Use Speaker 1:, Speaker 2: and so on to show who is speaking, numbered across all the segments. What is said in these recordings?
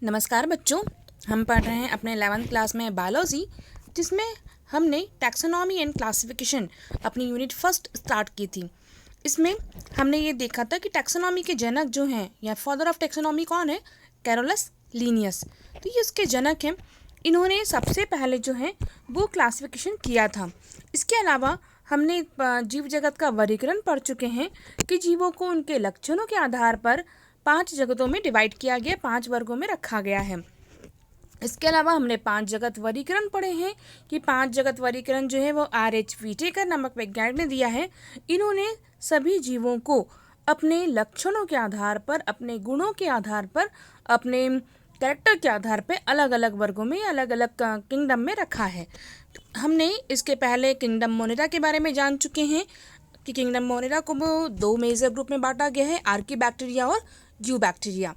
Speaker 1: नमस्कार बच्चों, हम पढ़ रहे हैं अपने 11th क्लास में बायोलॉजी, जिसमें हमने टैक्सोनॉमी एंड क्लासिफिकेशन अपनी यूनिट फर्स्ट स्टार्ट की थी। इसमें हमने ये देखा था कि टैक्सोनॉमी के जनक जो हैं या फादर ऑफ टैक्सोनॉमी कौन है? Carolus Linnaeus. तो ये उसके जनक हैं। इन्होंने सबसे पहले जो है वो क्लासिफिकेशन किया था। इसके अलावा हमने जीव जगत का वर्गीकरण पढ़ चुके हैं कि जीवों को उनके लक्षणों के आधार पर 5 जगतों में डिवाइड किया गया, 5 वर्गों में रखा गया है। इसके अलावा हमने 5 जगत वर्गीकरण पढ़े हैं कि 5 जगत वर्गीकरण जो है वो R.H. व्हिटेकर नामक वैज्ञानिक ने दिया है। इन्होंने सभी जीवों को अपने लक्षणों के आधार पर, अपने गुणों के आधार पर, अपने कैरेक्टर के आधार पर अलग अलग वर्गों में, अलग अलग किंगडम में रखा है। हमने इसके पहले किंगडम मोनेरा के बारे में जान चुके हैं कि किंगडम मोनेरा को 2 मेजर ग्रुप में बांटा गया है, आर्कीबैक्टीरिया और यूबैक्टीरिया।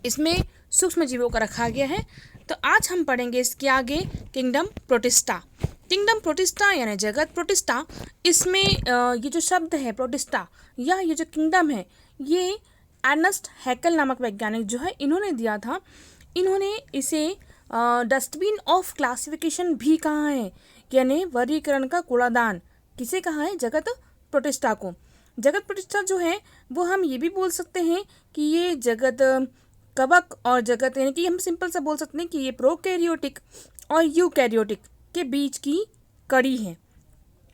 Speaker 1: इसमें सूक्ष्म जीवों का रखा गया है। तो आज हम पढ़ेंगे इसके आगे किंगडम प्रोटिस्टा। किंगडम प्रोटिस्टा यानी जगत प्रोटिस्टा, इसमें ये जो शब्द है प्रोटिस्टा या ये जो किंगडम है, ये अर्नेस्ट हैकेल नामक वैज्ञानिक जो है इन्होंने दिया था। इन्होंने इसे डस्टबिन ऑफ क्लासिफिकेशन भी कहा है, यानी वर्गीकरण का कूड़ादान। किसे कहा है? जगत प्रोटिस्टा को। जगत प्रोटिस्टा जो है वो हम ये भी बोल सकते हैं कि ये जगत कवक और जगत, यानी कि हम सिंपल सा बोल सकते हैं कि ये प्रोकैरियोटिक और यूकैरियोटिक के बीच की कड़ी है।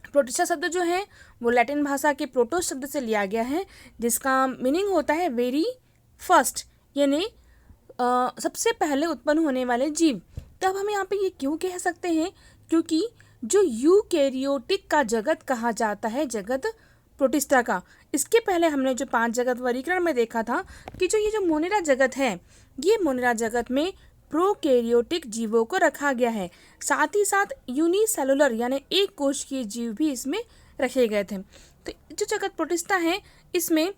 Speaker 1: प्रोटिस्टा शब्द जो है वो लैटिन भाषा के प्रोटोस शब्द से लिया गया है, जिसका मीनिंग होता है वेरी फर्स्ट, यानी सबसे पहले उत्पन्न होने वाले जीव। तब हम यहाँ पे ये क्यों कह सकते हैं? क्योंकि जो यूकैरियोटिक का जगत कहा जाता है जगत प्रोटिस्टा का। इसके पहले हमने जो 5 जगत वर्गीकरण में देखा था कि जो ये जो मोनेरा जगत है, ये मोनेरा जगत में प्रोकैरियोटिक जीवों को रखा गया है। साथ ही साथ यूनिसेलुलर यानी एक कोशिकीय जीव भी इसमें रखे गए थे। तो जो जगत प्रोटिस्टा है इसमें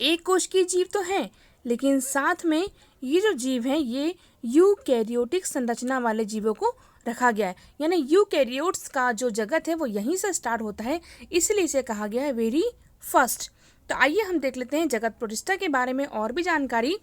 Speaker 1: एक कोशिकीय जीव तो हैं, लेकिन साथ में ये जो जीव हैं ये यूकैरियोटिक संरचना वाले जीवों को रखा गया है। यानी यूकैरियोट्स का जो जगत है वो यहीं से स्टार्ट होता है, इसलिए इसे कहा गया है वेरी फर्स्ट। तो आइए हम देख लेते हैं जगत प्रोटिस्टा के बारे में और भी जानकारी।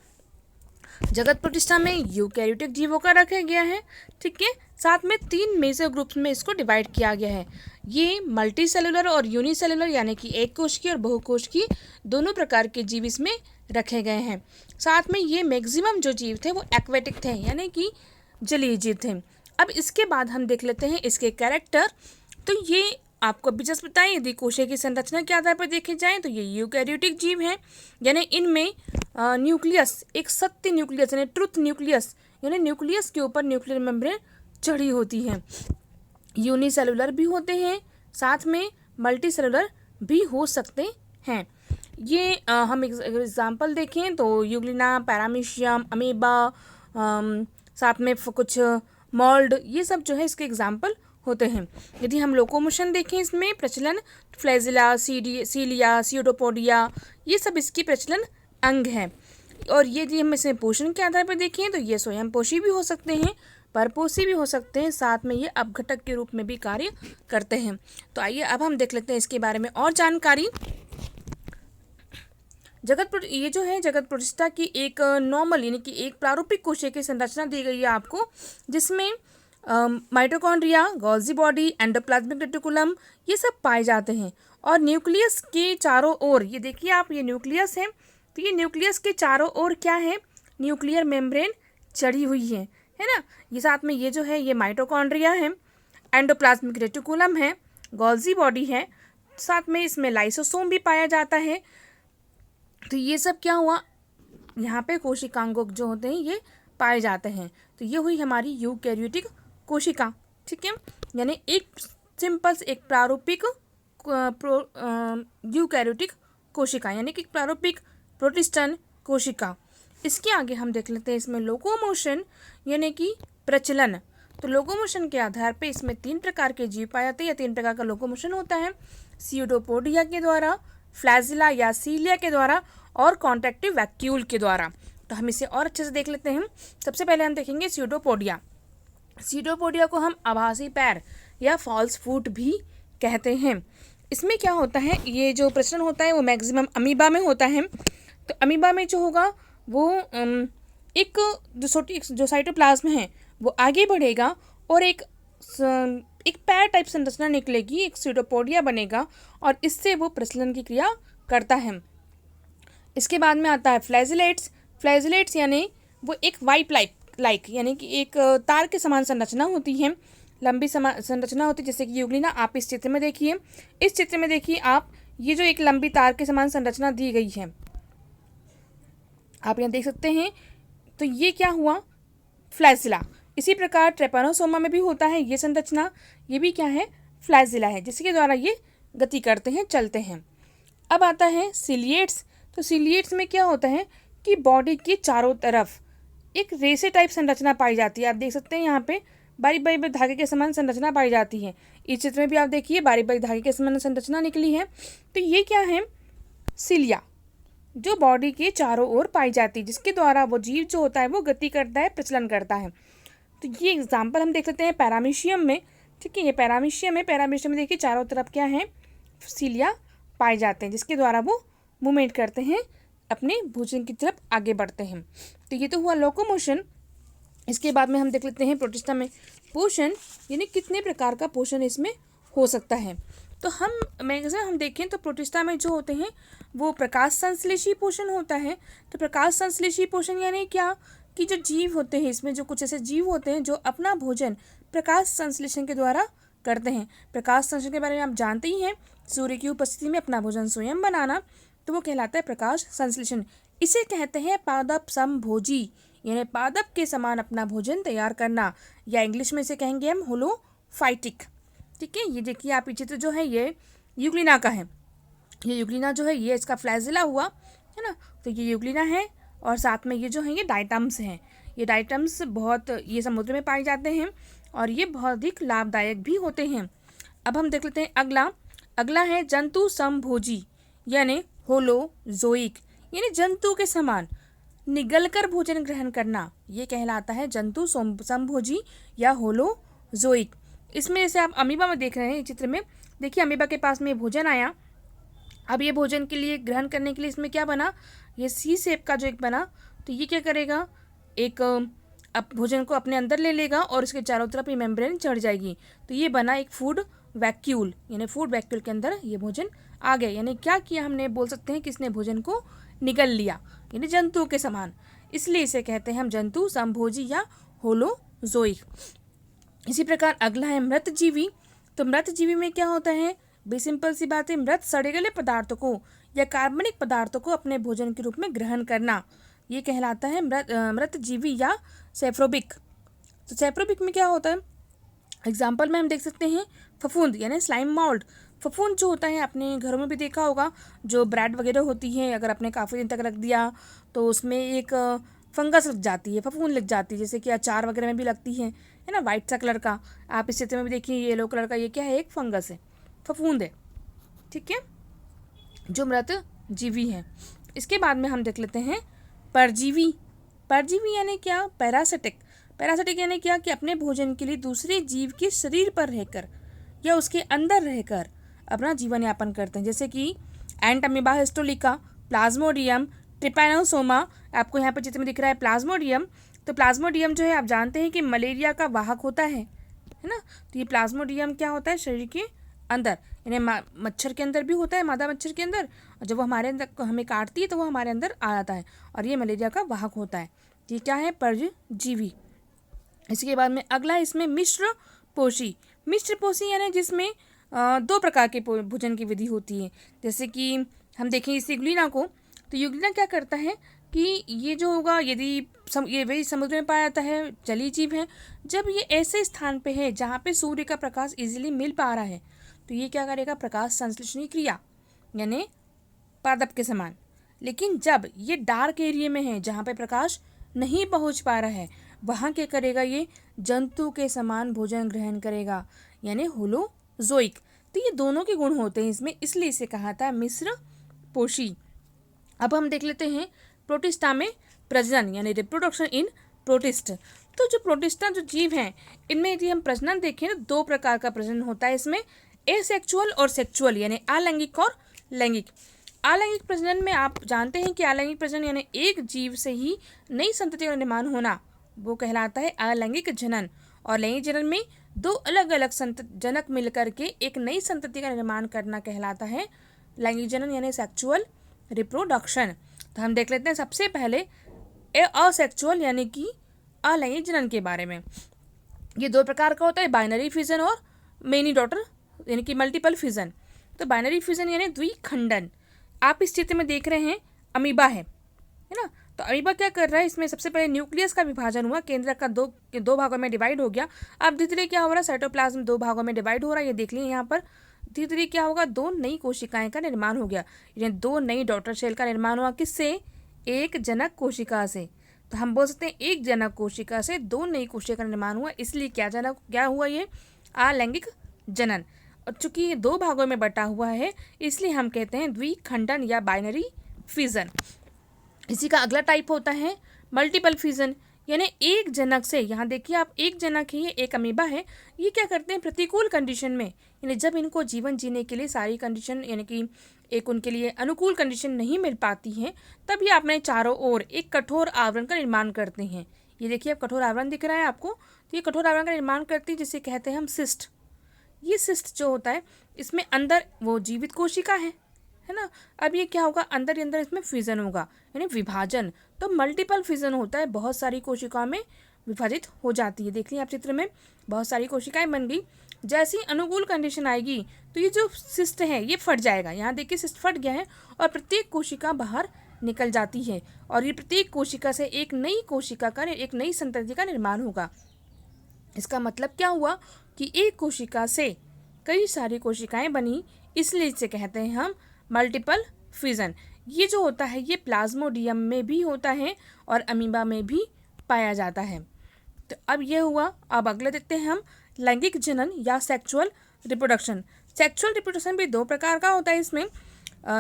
Speaker 1: जगत प्रोटिस्टा में यूकैरियोटिक जीवों का रखा गया है, ठीक है। साथ में 3 मेजर ग्रुप्स में इसको डिवाइड किया गया है। ये मल्टी सेलुलर और यूनिसेलुलर यानी कि एक कोशिकीय और बहुकोशिकीय दोनों प्रकार के जीव इसमें रखे गए हैं। साथ में ये मैक्सिमम जो जीव थे वो एक्वेटिक थे, यानी कि जलीय जीव थे। अब इसके बाद हम देख लेते हैं इसके कैरेक्टर। तो ये आपको अभी जस्ट बताएं, यदि कोशिका की संरचना के आधार पर देखे जाएं तो ये यूकैरियोटिक जीव हैं, यानी इनमें न्यूक्लियस, एक सत्य न्यूक्लियस यानी ट्रुथ न्यूक्लियस, यानी न्यूक्लियस के ऊपर न्यूक्लियर मेम्ब्रेन चढ़ी होती है। यूनिसेलुलर भी होते हैं, साथ में मल्टी सेलुलर भी हो सकते हैं। ये हम एग्जाम्पल देखें तो यूग्लिना, पैरामीशियम, अमीबा, साथ में कुछ मोल्ड, ये सब जो है इसके एग्जाम्पल होते हैं। यदि हम लोकोमोशन देखें इसमें प्रचलन, फ्लैजिला, सीलिया, सीडोपोडिया, ये सब इसकी प्रचलन अंग हैं। और यदि हम इसे पोषण के आधार पर देखें तो ये स्वयं पोषी भी हो सकते हैं, परपोषी भी हो सकते हैं, साथ में ये अपघटक के रूप में भी कार्य करते हैं। तो आइए अब हम देख लेते हैं इसके बारे में और जानकारी। ये जो है जगत प्रोटिस्टा की एक नॉर्मल यानी कि एक प्रारूपिक कोशिका की संरचना दी गई है आपको, जिसमें mitochondria, Golgi body, endoplasmic reticulum ये सब पाए जाते हैं। और न्यूक्लियस के चारों ओर, ये देखिए आप, ये न्यूक्लियस है, तो ये न्यूक्लियस के चारों ओर क्या है? न्यूक्लियर मेम्ब्रेन चढ़ी हुई है ना। ये साथ में ये जो है ये माइटोकॉन्ड्रिया है, एंडोप्लाज्मिक रेटिकुलम है, गोल्जी बॉडी है, साथ में इसमें लाइसोसोम भी पाया जाता है। तो ये सब क्या हुआ? यहाँ पे कोशिकांगों जो होते हैं ये पाए जाते हैं। तो ये हुई हमारी यूकैरियोटिक कोशिका, ठीक है। यानी एक सिंपल एक प्रारूपिक यूकैरियोटिक कोशिका, यानी कि प्रारूपिक प्रोटिस्टन कोशिका। इसके आगे हम देख लेते हैं इसमें लोकोमोशन यानी कि प्रचलन। तो लोकोमोशन के आधार पे इसमें 3 प्रकार के जीव पाए जाते हैं या 3 प्रकार का लोकोमोशन होता है। सीडोपोडिया के द्वारा, फ्लैजिला या सीलिया के द्वारा और कॉन्ट्रैक्टिव वैक्यूल के द्वारा। तो हम इसे और अच्छे से देख लेते हैं। सबसे पहले हम देखेंगे सीडोपोडिया। सीडोपोडिया को हम आभासी पैर या फॉल्स फूट भी कहते हैं। इसमें क्या होता है? ये जो प्रचलन होता है वो मैक्सिमम अमीबा में होता है। तो अमीबा में जो होगा वो एक जो साइटोप्लाज्म है वो आगे बढ़ेगा और एक पैर टाइप संरचना निकलेगी, एक सीटोपोडिया बनेगा और इससे वो प्रसलन की क्रिया करता है। इसके बाद में आता है फ्लैजिलेट्स। फ्लैजिलेट्स यानी वो एक वाइप लाइक यानी कि एक तार के समान संरचना होती है, लंबी संरचना होती है, जैसे कि यूग्लिना। आप इस चित्र में देखिए, इस चित्र में देखिए आप, ये जो एक लंबी तार के समान संरचना दी गई है, आप यहाँ देख सकते हैं। तो ये क्या हुआ, फ्लैजिला। इसी प्रकार ट्रेपैनोसोमा में भी होता है ये संरचना, ये भी क्या है, फ्लैजिला है, जिसके द्वारा ये गति करते हैं, चलते हैं। अब आता है सिलिएट्स। तो सिलिएट्स में क्या होता है कि बॉडी के चारों तरफ एक रेसे टाइप संरचना पाई जाती है। आप देख सकते हैं यहाँ पे बारीक बारीक धागे के समान संरचना पाई जाती है। इस चित्र में भी आप देखिए बारीक बारीक धागे के समान संरचना निकली है। तो ये क्या है, सिलिया, जो बॉडी के चारों ओर पाई जाती है, जिसके द्वारा वो जीव जो होता है वो गति करता है, प्रचलन करता है। तो ये एग्जाम्पल हम देख सकते हैं पैरामीशियम में। ठीक है, ये पैरामीशियम है। पैरामीशियम में देखिए चारों तरफ क्या है, सिलिया पाए जाते हैं, जिसके द्वारा वो मूवमेंट करते हैं, अपने भोजन की तरफ आगे बढ़ते हैं। तो ये तो हुआ लोकोमोशन। इसके बाद में हम देख लेते हैं प्रोटिस्टा में पोषण, यानी कितने प्रकार का पोषण इसमें हो सकता है। तो हम देखें तो प्रोटिस्टा में जो होते हैं वो प्रकाश संश्लेषी पोषण होता है। तो प्रकाश संश्लेषी पोषण यानी क्या, कि जो जीव होते हैं इसमें, जो कुछ ऐसे जीव होते हैं जो अपना भोजन प्रकाश संश्लेषण के द्वारा करते हैं। प्रकाश संश्लेषण के बारे में आप जानते ही हैं, सूर्य की उपस्थिति में अपना भोजन स्वयं बनाना, तो वो कहलाता है प्रकाश संश्लेषण। इसे कहते हैं पादप समभोजी, यानी पादप के समान अपना भोजन तैयार करना, या इंग्लिश में इसे कहेंगे हम होलोफाइटिक। ठीक है, ये देखिए आप ये चित्र जो है ये यूग्लिना का है। ये यूग्लिना जो है ये इसका फ्लैजिला हुआ है ना। तो ये यूग्लिना है और साथ में ये जो है ये डाइटम्स हैं। ये डाइटम्स ये समुद्र में पाए जाते हैं और ये बहुत अधिक लाभदायक भी होते हैं। अब हम देख लेते हैं अगला है जंतु समभोजी, यानी होलोजोइक, यानी जंतु के समान निगलकर भोजन ग्रहण करना, ये कहलाता है जंतु समभोजी या होलोजोइक। इसमें जैसे आप अमीबा में देख रहे हैं चित्र में, देखिए अमीबा के पास में भोजन आया। अब ये भोजन के लिए ग्रहण करने के लिए इसमें क्या बना, ये सी शेप का जो एक बना, तो ये क्या करेगा, एक अब भोजन को अपने अंदर ले लेगा और इसके चारों तरफ ये मेम्ब्रेन चढ़ जाएगी। तो ये बना एक फूड वैक्यूल, यानी फूड वैक्यूल के अंदर ये भोजन आ गया। यानी क्या किया हमने, बोल सकते हैं किसने भोजन को निगल लिया, यानी जंतु के समान। इसलिए इसे कहते हैं हम जंतु समभोजी या होलोजोइक। इसी प्रकार अगला है मृतजीवी। तो मृतजीवी में क्या होता है, बे सिंपल सी बात है, मृत सड़े गले पदार्थों को या कार्बनिक पदार्थों को अपने भोजन के रूप में ग्रहण करना, ये कहलाता है मृतजीवी या सेफ्रोबिक। तो सेफ्रोबिक में क्या होता है, एग्जाम्पल में हम देख सकते हैं फफूंद, यानी स्लाइम मोल्ड। फफूंद जो होता है अपने घरों में भी देखा होगा, जो ब्रेड वगैरह होती है, अगर आपने काफ़ी दिन तक रख दिया तो उसमें एक फंगस लग जाती है, फफूंद लग जाती है, जैसे कि अचार वगैरह में भी लगती है ना, वाइट सा कलर का। आप इस चित्र में भी देखिए येलो कलर का, ये क्या है, एक फंगस है, फफूंद है। ठीक है, जो मृत जीवी है। इसके बाद में हम देख लेते हैं परजीवी। परजीवी यानी क्या, पैरासिटिक। पैरासिटिक यानी क्या, कि अपने भोजन के लिए दूसरे जीव के शरीर पर रहकर या उसके अंदर रहकर अपना जीवन यापन करते हैं, जैसे कि एंट अमीबा हिस्टोलिका, प्लाज्मोडियम, ट्रिपैनोसोमा। आपको यहाँ पर चित्र में दिख रहा है प्लाज्मोडियम। तो प्लाज्मोडियम जो है आप जानते हैं कि मलेरिया का वाहक होता है ना। तो ये प्लाज्मोडियम क्या होता है, शरीर के अंदर, यानी मच्छर के अंदर भी होता है, मादा मच्छर के अंदर, और जब वो हमारे अंदर हमें काटती है तो वो हमारे अंदर आ जाता है और ये मलेरिया का वाहक होता है। ये क्या है, परजीवी। इसके बाद में अगला है इसमें मिश्र पोषी। मिश्र पोषी यानी जिसमें दो प्रकार के भोजन की विधि होती है। जैसे कि हम देखें इस यूग्लिना को, तो यूग्लिना क्या करता है कि ये जो होगा, यदि ये वही समुद्र में पाया जाता है, जलीय जीव है, जब ये ऐसे स्थान पे है जहाँ पे सूर्य का प्रकाश इजीली मिल पा रहा है, तो ये क्या करेगा, प्रकाश संश्लेषणी क्रिया, यानी पादप के समान। लेकिन जब ये डार्क एरिया में है जहाँ पे प्रकाश नहीं पहुँच पा रहा है, वहाँ क्या करेगा, ये जंतु के समान भोजन ग्रहण करेगा, यानी होलोजोइक। तो ये दोनों के गुण होते हैं इसमें, इसलिए इसे कहा था मिश्र पोषी। अब हम देख लेते हैं प्रोटिस्टा में प्रजनन, यानी रिप्रोडक्शन इन प्रोटिस्ट। तो जो प्रोटिस्टा जो जीव हैं, इनमें यदि हम प्रजनन देखें तो दो प्रकार का प्रजनन होता है इसमें, एसेक्सुअल और सेक्सुअल, यानी अलैंगिक और लैंगिक। अलैंगिक प्रजनन में आप जानते हैं कि अलैंगिक प्रजनन यानी एक जीव से ही नई संतति का निर्माण होना, वो कहलाता है अलैंगिक जनन। और लैंगिक जनन में दो अलग अलग जनक मिलकर के एक नई संतति का निर्माण करना कहलाता है लैंगिक जनन यानी सेक्सुअल रिप्रोडक्शन। तो हम देख लेते हैं सबसे पहले असेक्सुअल यानी कि अलैंगिक जनन के बारे में। ये दो प्रकार का होता है, बाइनरी फिजन और मेनी डॉटर यानी कि मल्टीपल फिजन। तो बाइनरी फिजन यानी द्विखंडन। आप इस चित्र में देख रहे हैं अमीबा है ना। तो अमीबा क्या कर रहा है, इसमें सबसे पहले न्यूक्लियस का विभाजन हुआ, केंद्रक का दो भागों में डिवाइड हो गया। अब धीरे धीरे क्या हो रहा है, साइटोप्लाज्म दो भागों में डिवाइड हो रहा है, ये देख लीजिए यहाँ पर। धीरे धीरे क्या होगा, दो नई कोशिकाएं का निर्माण हो गया, यानी दो नई डॉटर सेल का निर्माण हुआ। किससे? एक जनक कोशिका से। तो हम बोल सकते हैं एक जनक कोशिका से दो नई कोशिका का निर्माण हुआ, इसलिए क्या हुआ, ये अलैंगिक जनन। और चूंकि ये दो भागों में बटा हुआ है इसलिए हम कहते हैं द्विखंडन या बाइनरी फिजन। इसी का अगला टाइप होता है मल्टीपल फिजन, यानी एक जनक से। यहाँ देखिए आप, एक जनक है, ये एक अमीबा है। ये क्या करते हैं, प्रतिकूल कंडीशन में, यानी जब इनको जीवन जीने के लिए सारी कंडीशन यानी कि एक उनके लिए अनुकूल कंडीशन नहीं मिल पाती है, तब ये अपने चारों ओर एक कठोर आवरण का निर्माण करते हैं। ये देखिए अब कठोर आवरण दिख रहा है आपको, तो ये कठोर आवरण का निर्माण करती है जिसे कहते हैं हम सिस्ट। ये सिस्ट जो होता है इसमें अंदर वो जीवित कोशिका है ना। अब ये क्या होगा, अंदर ही अंदर इसमें फिजन होगा यानी विभाजन। तो मल्टीपल फिजन होता है, बहुत सारी कोशिकाओं में विभाजित हो जाती है। देख लीजिए आप चित्र में बहुत सारी कोशिकाएं बन गई। जैसी अनुकूल कंडीशन आएगी तो ये जो सिस्ट है ये फट जाएगा। यहाँ देखिए सिस्ट फट गया है और प्रत्येक कोशिका बाहर निकल जाती है और ये प्रत्येक कोशिका से एक नई कोशिका का, एक नई संतति का निर्माण होगा। इसका मतलब क्या हुआ कि एक कोशिका से कई सारी कोशिकाएं बनी, इसलिए इसे कहते हैं हम मल्टीपल फिजन। ये जो होता है ये प्लाज्मोडियम में भी होता है और अमीबा में भी पाया जाता है। तो अब ये हुआ। अब अगले देखते हैं हम लैंगिक जनन या सेक्सुअल रिप्रोडक्शन। सेक्सुअल रिप्रोडक्शन भी दो प्रकार का होता है। इसमें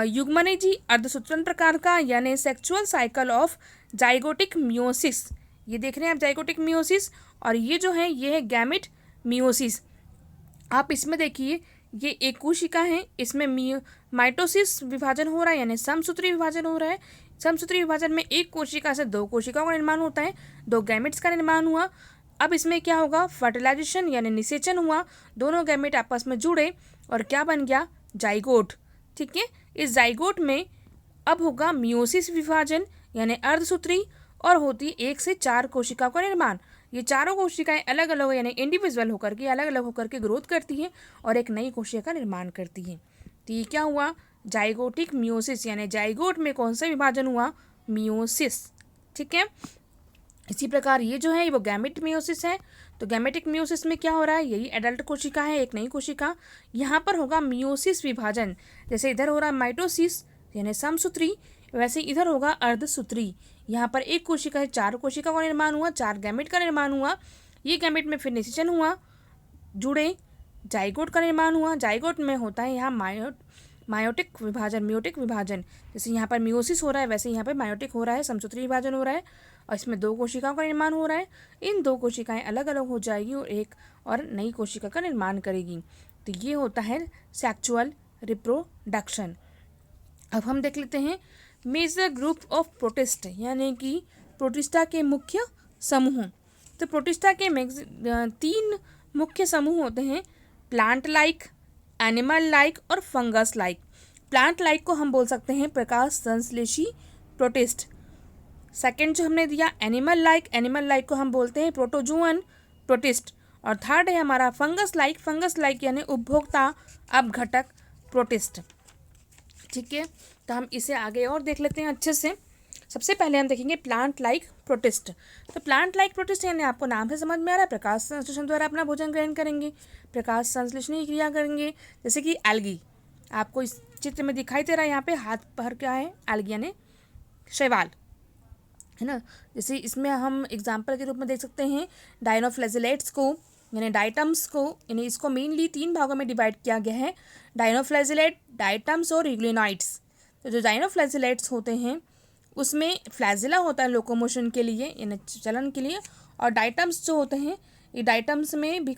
Speaker 1: युग्मनजी अर्धसूत्रन प्रकार का यानी sexual cycle of zygotic meiosis, ये देख रहे हैं आप जाइगोटिक मियोसिस, और ये जो है ये है गैमेट मियोसिस। आप इसमें देखिए ये एक कोशिका है, इसमें माइटोसिस विभाजन हो रहा है यानी समसूत्री विभाजन हो रहा है। समसूत्री विभाजन में एक कोशिका से दो कोशिकाओं का निर्माण होता है, दो गैमेट्स का निर्माण हुआ। अब इसमें क्या होगा, फर्टिलाइजेशन यानी निषेचन हुआ, दोनों गैमेट आपस में जुड़े और क्या बन गया, जाइगोट। ठीक है, इस जाइगोट में अब होगा मियोसिस विभाजन यानी अर्धसूत्री और होती है एक से चार कोशिकाओं का निर्माण। ये चारों कोशिकाएं अलग अलग यानी इंडिविजुअल होकर के, अलग अलग होकर के ग्रोथ करती हैं और एक नई कोशिका का निर्माण करती हैं। तो ये क्या हुआ, जाइगोटिक मियोसिस यानी जाइगोट में कौन सा विभाजन हुआ, मियोसिस। ठीक है, इसी प्रकार ये जो है वो गैमेट मियोसिस है। तो गैमेटिक मियोसिस में क्या हो रहा है, यही एडल्ट कोशिका है, एक नई कोशिका। यहाँ पर होगा मियोसिस विभाजन, जैसे इधर हो रहा है माइटोसिस यानी समसूत्री, वैसे इधर होगा अर्धसूत्री। यहाँ पर एक कोशिका है, चार कोशिका का निर्माण हुआ, चार गैमेट का निर्माण हुआ। ये गैमेट में फिर निषेचन हुआ, जुड़े, जाइगोट का निर्माण हुआ। जाइगोट में होता है यहाँ मायोटिक विभाजन। जैसे यहाँ पर मियोसिस हो रहा है वैसे यहाँ पर मायोटिक हो रहा है, समसूत्री विभाजन हो रहा है और इसमें दो कोशिकाओं का निर्माण हो रहा है। इन दो कोशिकाएं अलग अलग हो जाएगी और एक और नई कोशिका का निर्माण करेगी। तो ये होता है सेक्सुअल रिप्रोडक्शन। अब हम देख लेते हैं मेजर ग्रुप ऑफ प्रोटिस्ट यानी कि प्रोटिस्टा के मुख्य समूह। तो प्रोटिस्टा के तीन मुख्य समूह होते हैं, प्लांट लाइक, एनिमल लाइक और फंगस लाइक। प्लांट लाइक को हम बोल सकते हैं प्रकाश संश्लेषी प्रोटिस्ट। सेकंड जो हमने दिया एनिमल लाइक को हम बोलते हैं प्रोटोजुअन प्रोटिस्ट। और थर्ड है हमारा फंगस लाइक यानी उपभोक्ता अपघटक प्रोटिस्ट। ठीक है, तो हम इसे आगे और देख लेते हैं अच्छे से। सबसे पहले हम देखेंगे प्लांट लाइक प्रोटिस्ट। तो प्लांट लाइक प्रोटिस्ट यानी आपको नाम से समझ में आ रहा है, प्रकाश संश्लेषण द्वारा अपना भोजन ग्रहण करेंगे, प्रकाश संश्लेषण की क्रिया करेंगे। जैसे कि एल्गी आपको इस चित्र में दिखाई दे रहा है, यहाँ पे हाथ पर क्या है, एल्गी यानी शैवाल है ना। जैसे इसमें हम एग्जाम्पल के रूप में देख सकते हैं डायनोफ्लैजिलेट्स को यानी डाइटम्स को, यानी इसको मेनली तीन भागों में डिवाइड किया गया है, डायनोफ्लैजिलेट, डाइटम्स और रिग्लिनॉइड्स। तो जो डायनोफ्लैजिलेट्स होते हैं उसमें फ्लैजिला होता है लोकोमोशन के लिए यानी चलन के लिए, और डाइटम्स जो होते हैं ये डाइटम्स में भी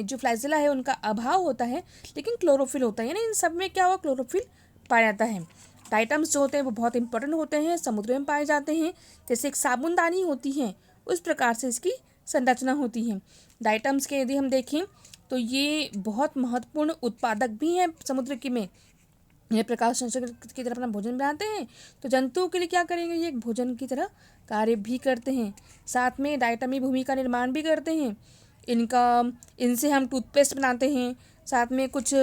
Speaker 1: जो फ्लैजिला है उनका अभाव होता है लेकिन क्लोरोफिल होता है, यानी इन सब में क्या हुआ, क्लोरोफिल पाया जाता है। डाइटम्स जो होते हैं वो बहुत इंपॉर्टेंट होते हैं, समुद्र में पाए जाते हैं। जैसे एक साबुनदानी होती है उस प्रकार से इसकी संरचना होती है। डाइटम्स के यदि हम देखें तो ये बहुत महत्वपूर्ण उत्पादक भी हैं समुद्र के में। ये प्रकाश संश्लेषण की तरह अपना भोजन बनाते हैं, तो जंतुओं के लिए क्या करेंगे, ये एक भोजन की तरह कार्य भी करते हैं। साथ में डाइटमी भूमि का निर्माण भी करते हैं। इनसे हम टूथपेस्ट बनाते हैं। साथ में कुछ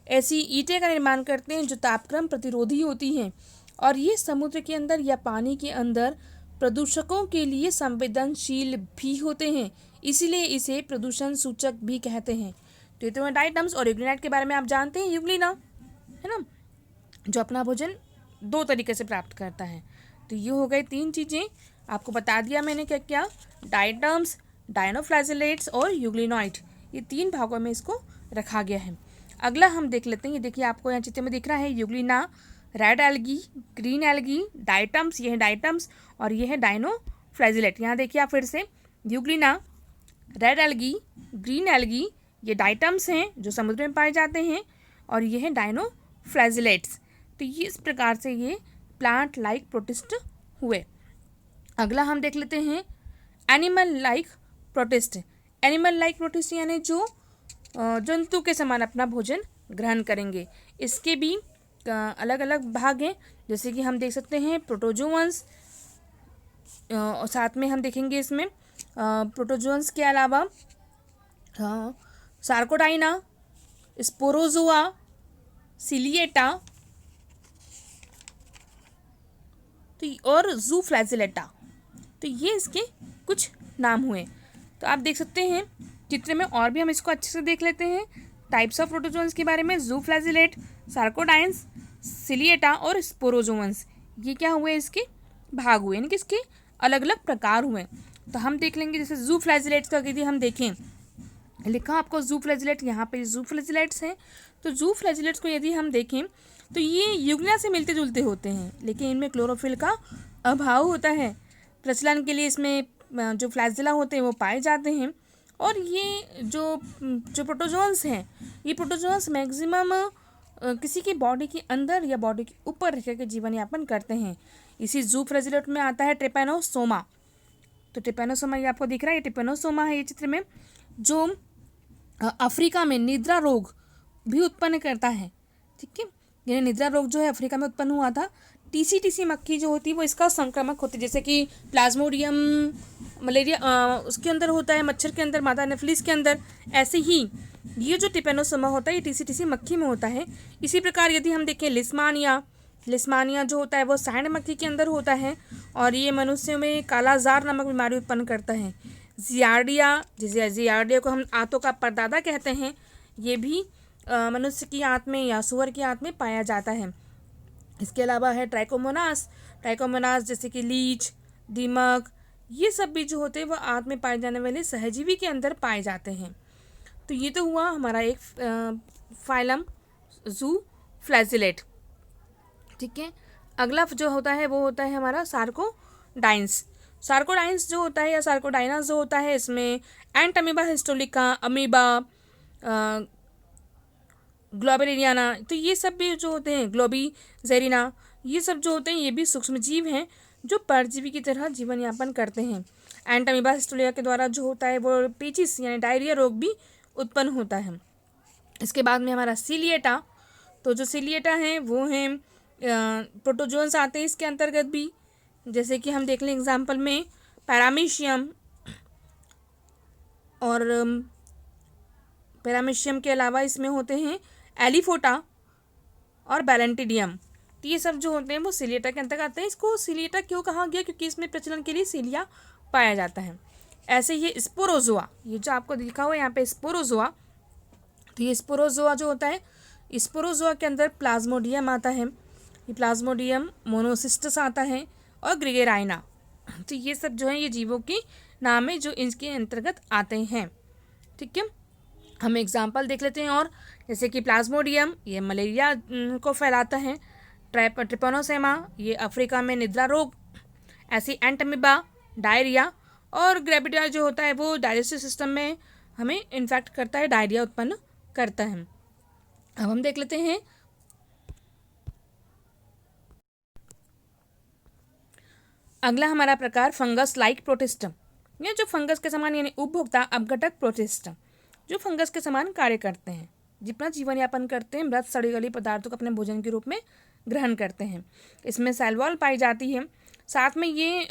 Speaker 1: ऐसी ईंटें का निर्माण करते हैं जो तापक्रम प्रतिरोधी होती हैं, और ये समुद्र के अंदर या पानी के अंदर प्रदूषकों के लिए संवेदनशील भी होते हैं, इसीलिए इसे प्रदूषण सूचक भी कहते हैं। तो ये तो डाइटम्स। और यूग्लिनाइट के बारे में आप जानते हैं, यूग्लिना है ना, जो अपना भोजन 2 तरीके से प्राप्त करता है। तो ये हो गई 3 चीज़ें, आपको बता दिया मैंने क्या क्या। डाइटम्स, डायनोफ्लैजेलेट्स और यूग्लिनॉइड, ये 3 भागों में इसको रखा गया है। अगला हम देख लेते हैं। ये देखिए आपको यहाँ चित्र में दिख रहा है Euglena, red algae, green algae, diatoms, ये है डाइटम्स, और ये है डायनोफ्लैजेलेट। यहाँ देखिए आप फिर से, Euglena, red algae, green algae, ये डाइटम्स हैं जो समुद्र में पाए जाते हैं, और ये है डायनोफ्लैजेलेट्स। तो ये इस प्रकार से ये प्लांट लाइक प्रोटिस्ट हुए। अगला हम देख लेते हैं animal like protist. Animal like protist यानी जो जंतु के समान अपना भोजन ग्रहण करेंगे। इसके भी अलग अलग भाग हैं, जैसे कि हम देख सकते हैं प्रोटोजोअन्स, और साथ में हम देखेंगे इसमें प्रोटोजोअन्स के अलावा सार्कोडाइना, स्पोरोजोआ, सिलिएटा और जूफ्लैजिलेटा। तो ये इसके कुछ नाम हुए। तो आप देख सकते हैं चित्र में, और भी हम इसको अच्छे से देख लेते हैं टाइप्स ऑफ प्रोटोजोअन्स के बारे में। जूफ्लैजिलेट, सार्कोडाइन्स, सिलिएटा और स्पोरोजोअन्स, ये क्या हुए, इसके भाग हुए, यानी कि इसके अलग अलग प्रकार हुए। तो हम देख लेंगे, जैसे जूफ्लैजिलेट्स का यदि हम देखें, लिखा आपको जूफ्लैजिलेट, यहाँ पे जूफ्लैजिलेट्स हैं। तो जूफ्लैजिलेट्स को यदि हम देखें तो ये यूग्लिना से मिलते जुलते होते हैं, लेकिन इनमें क्लोरोफिल का अभाव होता है। प्रचलन के लिए इसमें जो फ्लैजिला होते हैं वो पाए जाते हैं। और ये जो प्रोटोजोअन्स हैं, ये प्रोटोजोअन्स मैक्सिमम किसी की बॉडी के अंदर या बॉडी के ऊपर रह कर जीवन यापन करते हैं। इसी जूफ्लैजिलेट में आता है ट्रिपैनोसोमा। तो ट्रिपैनोसोमा ये आपको दिख रहा है, ये ट्रिपैनोसोमा है ये चित्र में, जो अफ्रीका में निद्रा रोग भी उत्पन्न करता है। ठीक है, ये निद्रा रोग जो है अफ्रीका में उत्पन्न हुआ था। टीसी मक्खी जो होती है वो इसका संक्रामक होती है, जैसे कि प्लाज्मोडियम मलेरिया उसके अंदर होता है, मच्छर के अंदर, मादा एनोफिलिस के अंदर। ऐसे ही ये जो ट्रिपैनोसोमा होता है ये टीसी मक्खी में होता है। इसी प्रकार यदि हम देखें लिस्मानिया जो होता है वो सैंड मक्खी के अंदर होता है, और ये मनुष्यों में कालाजार नामक बीमारी उत्पन्न करता है। जियार्डिया को हम आंतों का परदादा कहते हैं, ये भी मनुष्य की आंत में या सूअर की आंत में पाया जाता है। इसके अलावा है ट्राइकोमोनास जैसे कि लीच, दीमक, ये सब भी जो होते हैं वो आंत में पाए जाने वाले सहजीवी के अंदर पाए जाते हैं। तो ये तो हुआ हमारा एक फाइलम जूफ्लैजिलेट। ठीक है, अगला जो होता है वो होता है हमारा सार्कोडाइन्स जो होता है, या सार्कोडाइनास जो होता है, इसमें एंट अमीबा हिस्टोलिका, अमीबा, ग्लोबेरियाना, तो ये सब भी जो होते हैं, ग्लोबीजेरिना, ये सब जो होते हैं ये भी सूक्ष्मजीव हैं जो परजीवी की तरह जीवन यापन करते हैं। एंट अमीबा हिस्टोलिका के द्वारा जो होता है वो पेचिस यानी डायरिया रोग भी उत्पन्न होता है। इसके बाद में हमारा सिलिएटा, तो जो सिलिएटा हैं वो हैं प्रोटोजोअन्स आते हैं इसके अंतर्गत भी, जैसे कि हम देख लें एग्जाम्पल में पैरामीशियम, और पैरामीशियम के अलावा इसमें होते हैं एलिफोटा और बैलेंटिडियम। तो ये सब जो होते हैं वो सिलिएटा के अंतर्गत आते हैं। इसको सिलिएटा क्यों कहा गया, क्योंकि इसमें प्रचलन के लिए सिलिया पाया जाता है। ऐसे ये स्पोरोजोआ, ये जो आपको लिखा हुआ है यहाँ पे स्पोरोजोआ, तो ये स्पोरोजोआ जो होता है, स्पोरोजोआ के अंदर प्लाज्मोडियम आता है, ये प्लाज्मोडियम मोनोसिस्टस आता है, और ग्रिगेराइना। तो ये सब जो है ये जीवों के नाम है जो इसके अंतर्गत आते हैं। ठीक है, हम एग्जाम्पल देख लेते हैं, और जैसे कि प्लाज्मोडियम ये मलेरिया को फैलाता है, ट्रिपैनोसोमा ये अफ्रीका में निद्रा रोग, ऐसी एंट अमीबा डायरिया, और ग्रेविडिया जो होता है वो डाइजेस्टिव सिस्टम में हमें इन्फेक्ट करता है, डायरिया उत्पन्न करता है। अब हम देख लेते हैं अगला हमारा प्रकार फंगस लाइक प्रोटिस्टम, ये जो फंगस के समान यानी उपभोक्ता अपघटक प्रोटिस्टम, जो फंगस के समान कार्य करते हैं, जितना जीवन यापन करते हैं, मृत सड़ी गली पदार्थों को अपने भोजन के रूप में ग्रहण करते हैं। इसमें सेल वॉल पाई जाती है, साथ में ये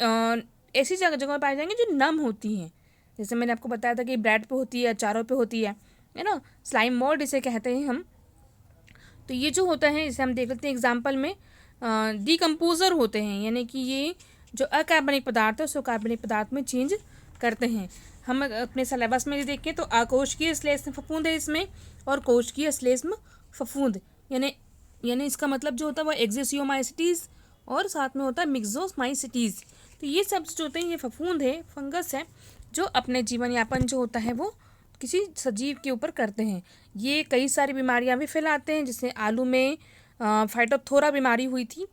Speaker 1: ऐसी जगह पाई जाएंगी जो नम होती हैं, जैसे मैंने आपको बताया था कि ब्रेड पे होती है, अचारों पे होती है ना। स्लाइम मोल्ड इसे कहते हैं हम। तो ये जो होता है इसे हम देख लेते हैं एग्जाम्पल में, डिकम्पोज़र होते हैं, यानी कि ये जो अकार्बनिक पदार्थ है उसको कार्बनिक पदार्थ में चेंज करते हैं। हम अपने सिलेबस में देखें तो अकोशिकीय श्लेष्म फफूंद है इसमें, और कोशिकीय श्लेष्म फफूंद, यानी इसका मतलब जो होता है वो एक्जिसियोमाइसिटीज़ और साथ में होता है मिक्सोमाइसिटीज़। तो ये सब जो होते हैं ये फफूंद है, फंगस है, जो अपने जीवन यापन जो होता है वो किसी सजीव के ऊपर करते हैं। ये कई सारी बीमारियां भी फैलाते हैं, जैसे आलू में फाइटोप्थोरा बीमारी हुई थी,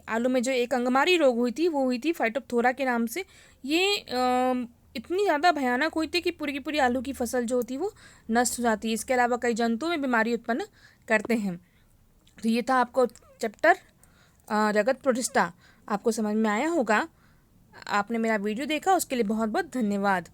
Speaker 1: आलू में जो एक अंगमारी रोग हुई थी वो हुई थी फाइटोप्थोरा के नाम से। ये इतनी ज़्यादा भयानक हुई थी कि पूरी की पूरी आलू की फसल जो होती वो नष्ट हो जाती है। इसके अलावा कई जंतुओं में बीमारी उत्पन्न करते हैं। तो ये था आपको चैप्टर जगत प्रोटिस्टा, आपको समझ में आया होगा। आपने मेरा वीडियो देखा उसके लिए बहुत बहुत धन्यवाद।